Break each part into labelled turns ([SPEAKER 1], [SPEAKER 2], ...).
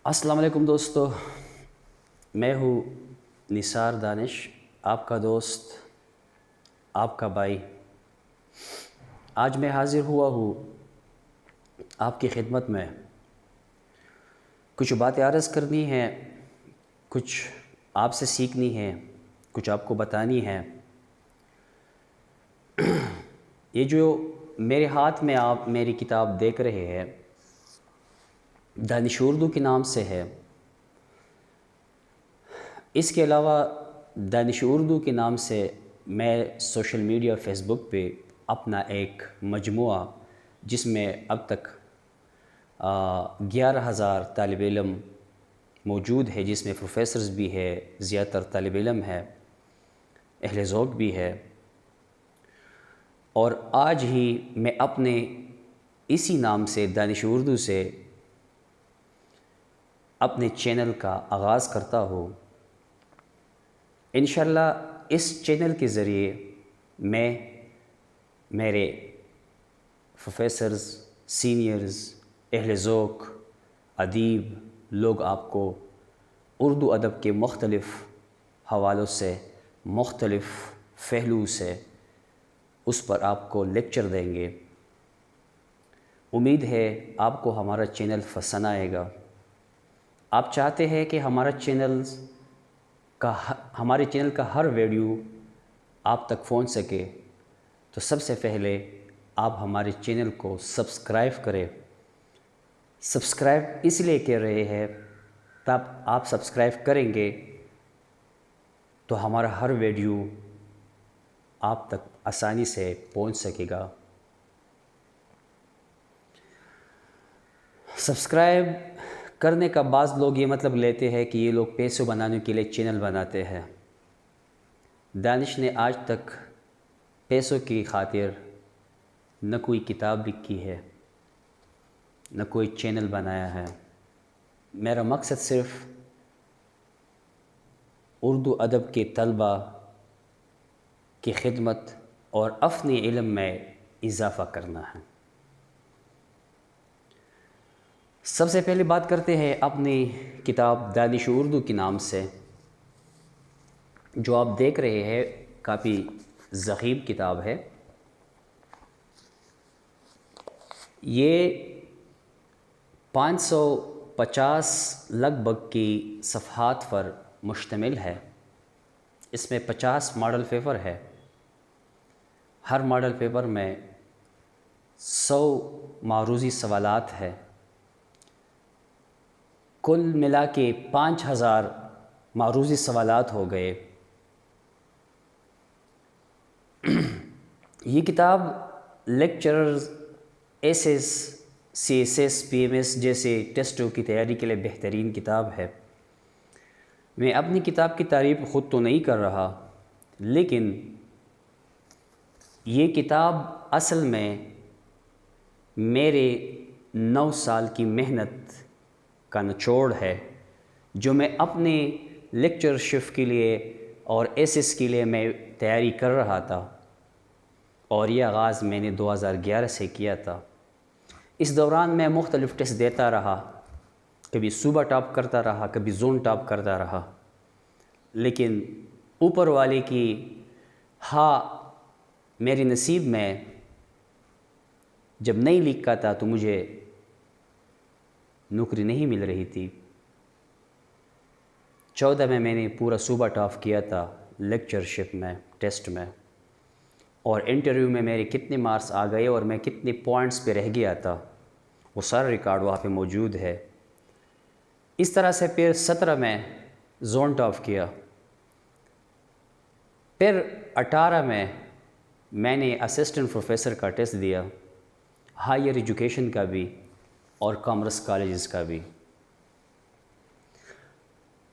[SPEAKER 1] السلام علیکم دوستو، میں ہوں نثار دانش، آپ کا دوست، آپ کا بھائی۔ آج میں حاضر ہوا ہوں آپ کی خدمت میں۔ کچھ باتیں عرض کرنی ہیں، کچھ آپ سے سیکھنی ہے، کچھ آپ کو بتانی ہے۔ یہ جو میرے ہاتھ میں آپ میری کتاب دیکھ رہے ہیں، دانش اردو کے نام سے ہے۔ اس کے علاوہ دانش اردو کے نام سے میں سوشل میڈیا فیس بک پہ اپنا ایک مجموعہ، جس میں اب تک 11,000 طالب علم موجود ہے، جس میں پروفیسرز بھی ہے، زیادہ تر طالب علم ہے، اہل ذوق بھی ہے۔ اور آج ہی میں اپنے اسی نام سے دانش اردو سے اپنے چینل کا آغاز کرتا ہوں۔ انشاءاللہ اس چینل کے ذریعے میں میرے پروفیسرز، سینئرز، اہل ذوق، ادیب لوگ آپ کو اردو ادب کے مختلف حوالوں سے، مختلف پہلو سے اس پر آپ کو لیکچر دیں گے۔ امید ہے آپ کو ہمارا چینل پسند آئے گا۔ آپ چاہتے ہیں کہ ہمارے چینل کا ہر ویڈیو آپ تک پہنچ سکے، تو سب سے پہلے آپ ہمارے چینل کو سبسکرائب کریں۔ سبسکرائب اس لیے کر رہے ہیں، تب آپ سبسکرائب کریں گے تو ہمارا ہر ویڈیو آپ تک آسانی سے پہنچ سکے گا۔ سبسکرائب کرنے کا بعض لوگ یہ مطلب لیتے ہیں کہ یہ لوگ پیسے بنانے کے لیے چینل بناتے ہیں۔ دانش نے آج تک پیسوں کی خاطر نہ کوئی کتاب لکھی ہے، نہ کوئی چینل بنایا ہے۔ میرا مقصد صرف اردو ادب کے طلباء کی خدمت اور اپنے علم میں اضافہ کرنا ہے۔ سب سے پہلے بات کرتے ہیں اپنی کتاب دانش اردو کے نام سے، جو آپ دیکھ رہے ہیں، کافی ضخیم کتاب ہے۔ یہ 550 لگ بھگ کی صفحات پر مشتمل ہے۔ اس میں 50 ماڈل پیپر ہے۔ ہر ماڈل پیپر میں 100 معروضی سوالات ہے۔ کل ملا کے 5,000 معروضی سوالات ہو گئے۔ یہ کتاب lectures, essays, C S S, P M S جیسے ٹیسٹوں کی تیاری کے لیے بہترین کتاب ہے۔ میں اپنی کتاب کی تعریف خود تو نہیں کر رہا، لیکن یہ کتاب اصل میں میرے 9 سال کی محنت کا نچوڑ ہے، جو میں اپنے لیکچرشپ کے لیے اور ایسیز کے لیے میں تیاری کر رہا تھا، اور یہ آغاز میں نے 2011 سے کیا تھا۔ اس دوران میں مختلف ٹیسٹ دیتا رہا، کبھی صوبہ ٹاپ کرتا رہا، کبھی زون ٹاپ کرتا رہا، لیکن اوپر والے کی میرے نصیب میں جب نہیں لکھا تھا تو مجھے نوکری نہیں مل رہی تھی۔ 14 میں نے پورا صوبہ ٹاپ کیا تھا لیکچرشپ میں، ٹیسٹ میں، اور انٹرویو میں میرے کتنے مارکس آ گئے اور میں کتنے پوائنٹس پہ رہ گیا تھا، وہ سارا ریکارڈ وہاں پہ موجود ہے۔ اس طرح سے پھر 17 میں زون ٹاپ کیا۔ پھر 18 میں نے اسسٹنٹ پروفیسر کا ٹیسٹ دیا، ہائر ایجوکیشن کا بھی اور کامرس کالجز کا بھی۔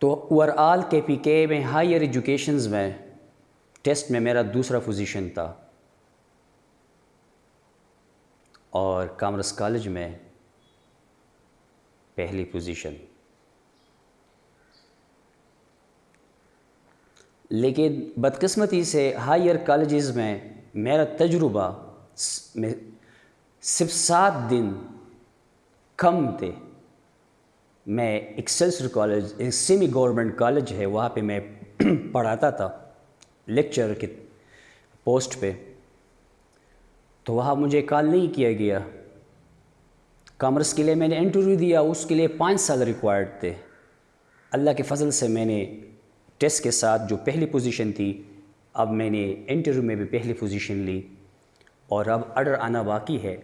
[SPEAKER 1] تو اوورآل کے پی کے میں ہائر ایجوکیشنز میں ٹیسٹ میں میرا دوسرا پوزیشن تھا، اور کامرس کالج میں پہلی پوزیشن۔ لیکن بدقسمتی سے ہائر کالجز میں میرا تجربہ صرف 7 دن کم تھے، میں ایکسلسر کالج، ایک سیمی گورنمنٹ کالج ہے، وہاں پہ میں پڑھاتا تھا لیکچر کے پوسٹ پہ، تو وہاں مجھے کال نہیں کیا گیا۔ کامرس کے لیے میں نے انٹرویو دیا، اس کے لیے 5 سال ریکوائرڈ تھے۔ اللہ کے فضل سے میں نے ٹیسٹ کے ساتھ جو پہلی پوزیشن تھی، اب میں نے انٹرویو میں بھی پہلی پوزیشن لی، اور اب آرڈر آنا باقی ہے۔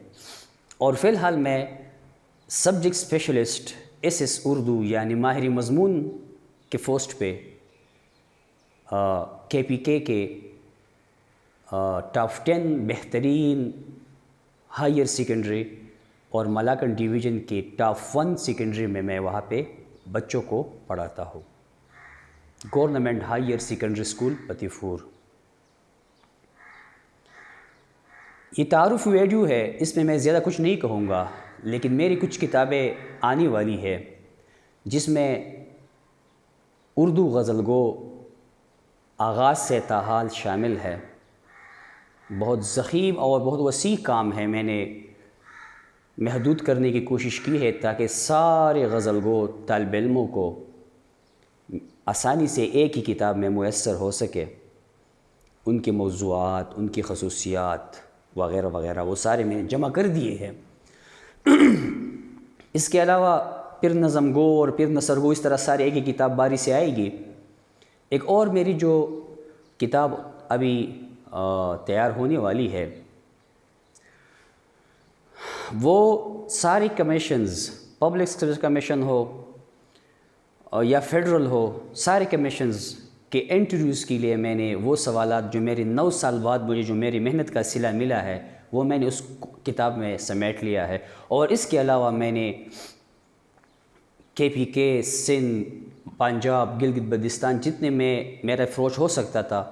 [SPEAKER 1] اور فی الحال میں سبجیکٹ اسپیشلسٹ ایس اردو یعنی ماہر مضمون کے پوسٹ پہ KPK کے ٹاپ 10 بہترین ہائر سیکنڈری اور ملاکنڈ ڈویژن کے ٹاپ 1 سیکنڈری میں وہاں پہ بچوں کو پڑھاتا ہوں، گورنمنٹ ہائر سیکنڈری اسکول پتیفور۔ یہ تعارف ویڈیو ہے، اس میں زیادہ کچھ نہیں کہوں گا، لیکن میری کچھ کتابیں آنے والی ہے جس میں اردو غزل گو آغاز سے تاحال شامل ہے۔ بہت ضخیم اور بہت وسیع کام ہے، میں نے محدود کرنے کی کوشش کی ہے تاکہ سارے غزل گو طالب علموں کو آسانی سے ایک ہی کتاب میں میسر ہو سکے۔ ان کے موضوعات، ان کی خصوصیات وغیرہ وغیرہ وہ سارے میں نے جمع کر دیے ہیں۔ اس کے علاوہ پھر نظم گو اور پھر نثر گو، اس طرح سارے ایک ہی کتاب باری سے آئے گی۔ ایک اور میری جو کتاب ابھی تیار ہونے والی ہے، وہ ساری کمیشنز، پبلک سروس کمیشن ہو یا فیڈرل ہو، سارے کمیشنز کے انٹرویوز کے لیے میں نے وہ سوالات جو میرے 9 سال بعد مجھے جو میری محنت کا صلہ ملا ہے، وہ میں نے اس کتاب میں سمیٹ لیا ہے۔ اور اس کے علاوہ میں نے KPK، سندھ، پنجاب، گلگت بلتستان، جتنے میں میرا فروچ ہو سکتا تھا،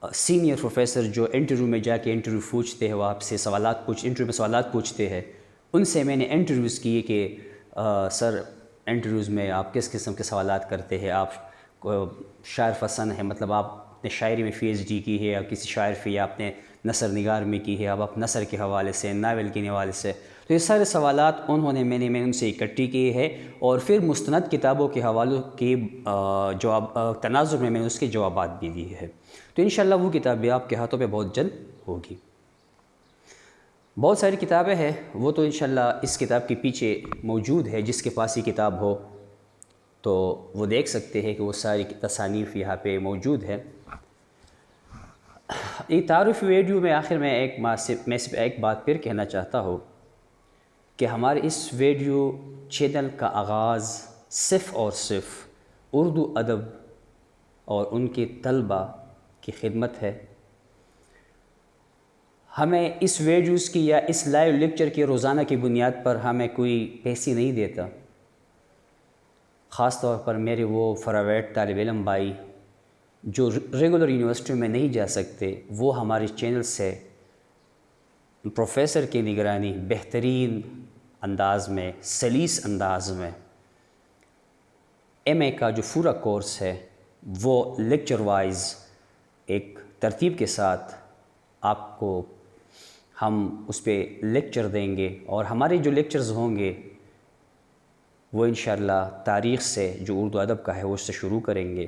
[SPEAKER 1] سینئر پروفیسر جو انٹرویو میں جا کے انٹرویو پوچھتے ہیں، وہ آپ سے انٹرویو میں سوالات پوچھتے ہیں، ان سے میں نے انٹرویوز کیے کہ سر انٹرویوز میں آپ کس قسم کے سوالات کرتے ہیں، آپ شاعر پسند ہے، مطلب آپ نے شاعری میں PhD کی ہے یا کسی شاعر پہ، یا آپ نے نثر نگار میں کی ہے، اب آپ نثر کے حوالے سے، ناول کے حوالے سے، تو یہ سارے سوالات انہوں نے میں نے ان سے اکٹھی کیے ہیں، اور پھر مستند کتابوں کے حوالوں کے تناظر میں نے اس کے جوابات بھی دیے ہیں۔ تو انشاءاللہ وہ کتاب بھی آپ کے ہاتھوں پہ بہت جلد ہوگی۔ بہت ساری کتابیں ہیں، وہ تو انشاءاللہ اس کتاب کے پیچھے موجود ہے، جس کے پاس یہ کتاب ہو تو وہ دیکھ سکتے ہیں کہ وہ ساری تصانیف یہاں پہ موجود ہے۔ یہ تعارف ویڈیو میں آخر میں صرف ایک بات پھر کہنا چاہتا ہوں کہ ہمارے اس ویڈیو چینل کا آغاز صرف اور صرف اردو ادب اور ان کے طلباء کی خدمت ہے۔ ہمیں اس ویڈیوز کی یا اس لائیو لیکچر کی روزانہ کی بنیاد پر ہمیں کوئی پیسے نہیں دیتا۔ خاص طور پر میرے وہ فراویٹ طالب علم بھائی جو ریگولر یونیورسٹی میں نہیں جا سکتے، وہ ہمارے چینل سے پروفیسر کی نگرانی بہترین انداز میں، سلیس انداز میں MA کا جو پورا کورس ہے وہ لیکچر وائز ایک ترتیب کے ساتھ آپ کو ہم اس پہ لیکچر دیں گے، اور ہمارے جو لیکچرز ہوں گے وہ انشاءاللہ تاریخ سے جو اردو ادب کا ہے وہ اس سے شروع کریں گے۔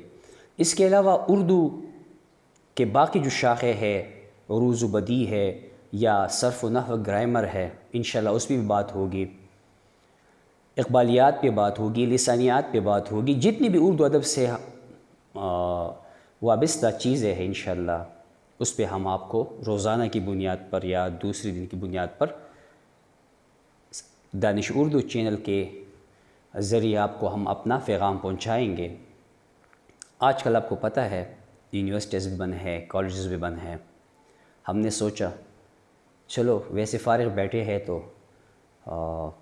[SPEAKER 1] اس کے علاوہ اردو کے باقی جو شاخیں ہے، عروض و بدیع ہے یا صرف و نحو گرامر ہے، انشاءاللہ اس پہ بھی بات ہوگی، اقبالیات پہ بات ہوگی، لسانیات پہ بات ہوگی، جتنی بھی اردو ادب سے وابستہ چیزیں ہیں انشاءاللہ اس پہ ہم آپ کو روزانہ کی بنیاد پر یا دوسری دن کی بنیاد پر دانش اردو چینل کے ذریعے آپ کو ہم اپنا پیغام پہنچائیں گے۔ آج کل آپ کو پتہ ہے یونیورسٹیز بھی بند ہیں، کالجز بھی بند ہیں، ہم نے سوچا چلو ویسے فارغ بیٹھے ہیں تو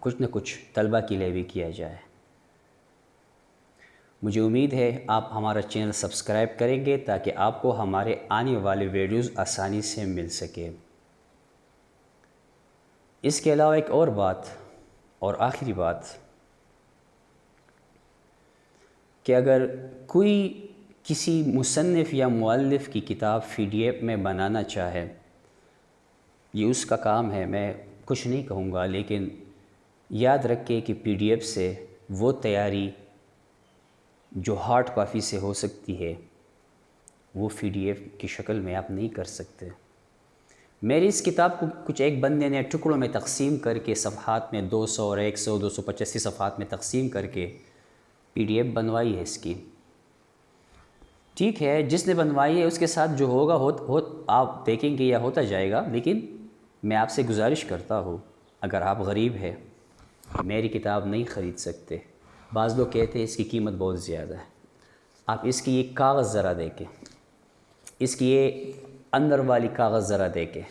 [SPEAKER 1] کچھ نہ کچھ طلبہ کے لیے بھی کیا جائے۔ مجھے امید ہے آپ ہمارا چینل سبسکرائب کریں گے تاکہ آپ کو ہمارے آنے والے ویڈیوز آسانی سے مل سکے۔ اس کے علاوہ ایک اور بات، اور آخری بات، کہ اگر کوئی کسی مصنف یا مؤلف کی کتاب PDF میں بنانا چاہے، یہ اس کا کام ہے، میں کچھ نہیں کہوں گا، لیکن یاد رکھیں کہ PDF سے وہ تیاری جو ہارڈ کاپی سے ہو سکتی ہے وہ PDF کی شکل میں آپ نہیں کر سکتے۔ میری اس کتاب کو کچھ ایک بندے نے ٹکڑوں میں تقسیم کر کے صفحات میں 200 اور 100 285 صفحات میں تقسیم کر کے PDF بنوائی ہے اس کی۔ ٹھیک ہے، جس نے بنوائی ہے اس کے ساتھ جو ہوگا آپ دیکھیں گے یا ہوتا جائے گا، لیکن میں آپ سے گزارش کرتا ہوں اگر آپ غریب ہیں میری کتاب نہیں خرید سکتے، بعض لوگ کہتے ہیں اس کی قیمت بہت زیادہ ہے، آپ اس کی یہ کاغذ ذرا دیکھیں، اس کی یہ اندر والی کاغذ ذرا دیکھیں،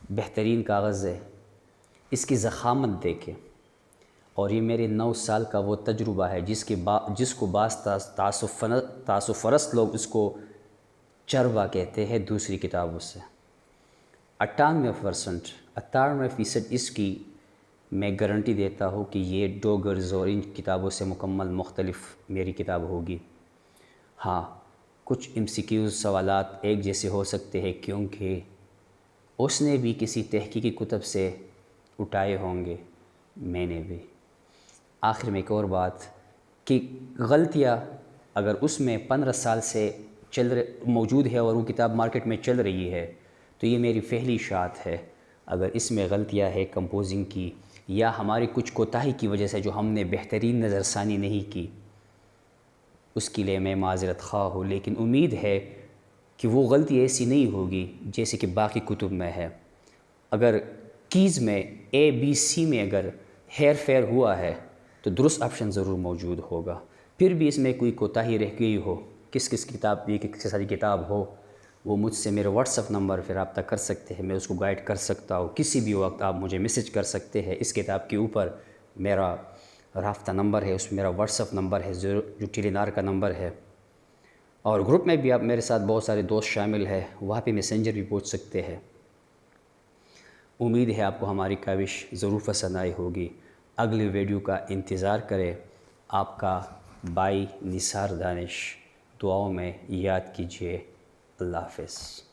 [SPEAKER 1] بہترین کاغذ ہے، اس کی ضخامت دیکھیں، اور یہ میرے 9 سال کا وہ تجربہ ہے جس کو بعض تعصب پرست لوگ اس کو چروا کہتے ہیں دوسری کتابوں سے۔ 98% اس کی میں گارنٹی دیتا ہوں کہ یہ ڈوگرز اور ان کتابوں سے مکمل مختلف میری کتاب ہوگی۔ ہاں، کچھ MCQs سوالات ایک جیسے ہو سکتے ہیں کیونکہ اس نے بھی کسی تحقیقی کتب سے اٹھائے ہوں گے، میں نے بھی۔ آخر میں ایک اور بات کہ غلطیاں اگر اس میں 15 سال سے موجود ہے اور وہ کتاب مارکیٹ میں چل رہی ہے تو یہ میری پہلی اشاعت ہے۔ اگر اس میں غلطیاں ہے کمپوزنگ کی یا ہماری کچھ کوتاہی کی وجہ سے جو ہم نے بہترین نظر ثانی نہیں کی، اس کے لیے میں معذرت خواہ ہوں، لیکن امید ہے کہ وہ غلطی ایسی نہیں ہوگی جیسے کہ باقی کتب میں ہے۔ اگر کیز میں ABC میں اگر ہیر فیر ہوا ہے تو درست آپشن ضرور موجود ہوگا۔ پھر بھی اس میں کوئی کوتاہی رہ گئی ہو، کس کتاب بھی کس ساری کتاب ہو، وہ مجھ سے میرے WhatsApp نمبر پہ رابطہ کر سکتے ہیں، میں اس کو گائیڈ کر سکتا ہوں۔ کسی بھی وقت آپ مجھے میسج کر سکتے ہیں، اس کتاب کے اوپر میرا رابطہ نمبر ہے، اس میں میرا WhatsApp نمبر ہے جو ٹیلی نار کا نمبر ہے، اور گروپ میں بھی آپ میرے ساتھ بہت سارے دوست شامل ہیں، وہاں پہ میسنجر بھی پہنچ سکتے ہیں۔ امید ہے آپ کو ہماری کاوش ضرور پسند آئی ہوگی۔ اگلی ویڈیو کا انتظار کریں۔ آپ کا بھائی نثار دانش دعاؤں میں یاد کیجیے۔ اللہ حافظ۔